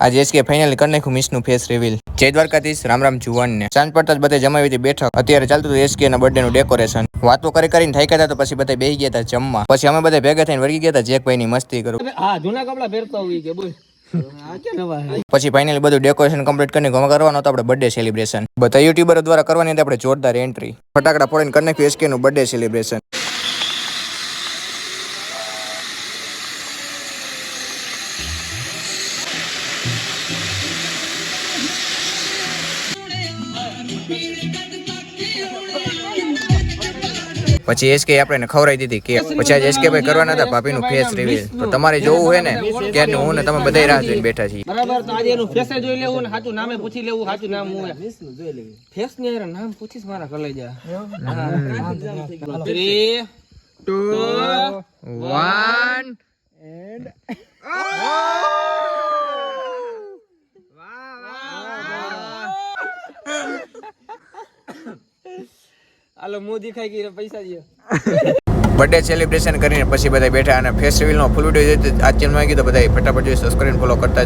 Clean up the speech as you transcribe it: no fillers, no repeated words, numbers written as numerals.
આજે SK finally કરી નાખ્યું મિસનું ફેસ રિવીલ. જય દ્વારકાધીશ, રામ રામ જુવાનને. સાંજ પડતા જ બધે જમાવી હતી બેઠક. અત્યારે ચાલતું હતું એસકે ના બર્થડે નું ડેકોરેશન. વાતો કરીને થાક્યા હતા તો પછી બધા બેસી ગયા હતા જમવા. પછી અમે બધા ભેગા થઈને વળગી ગયા હતા જેકભાઈ ની મસ્તી કરું. હા, જૂના કપડા પહેરતા હોય કે બોલ. પછી ફાઇનલી બધું ડેકોરેશન કમ્પ્લીટ કરીને કરવાનો હતો આપણે બર્થડે સેલિબ્રેશન. બધા યુટ્યુબરો દ્વારા કરવાની હતી આપણે જોરદાર એન્ટ્રી. ફટાકડા ફોડીને કરી નાખ્યું એસકે નું બર્થડે સેલિબ્રેશન. પછી એસકે આપણે ખવડાવી દીધી કેક. પછી આજે એસકે ભાઈ કરવાના હતા ભાભીનું ફેસ રિવીલ. તો તમારે જોવું હોય ને ક્યારનું હું ને તમે બધા રાહ જોઈને બેઠા છીએ. બરાબર, તો આજે એનું ફેસ જોઈ લેવું ને સાચું નામે પૂછી લેવું. સાચું નામ હું જોઈ લેવું. ફેસ ને યાર નામ પૂછીશ મારા કલેજા. 3 2 1 એન્ડ હાલો મું દેખાઈ ગઈ પૈસા દે. બર્થડે સેલિબ્રેશન કરીને પછી બધા બેઠા અને ફેસ રિવીલ નો ફૂલ વિડીયો આ ચેનલમાં કીધું બધા ફટાફટ જોઈ સબસ્ક્રાઇબ ફોલો કરતા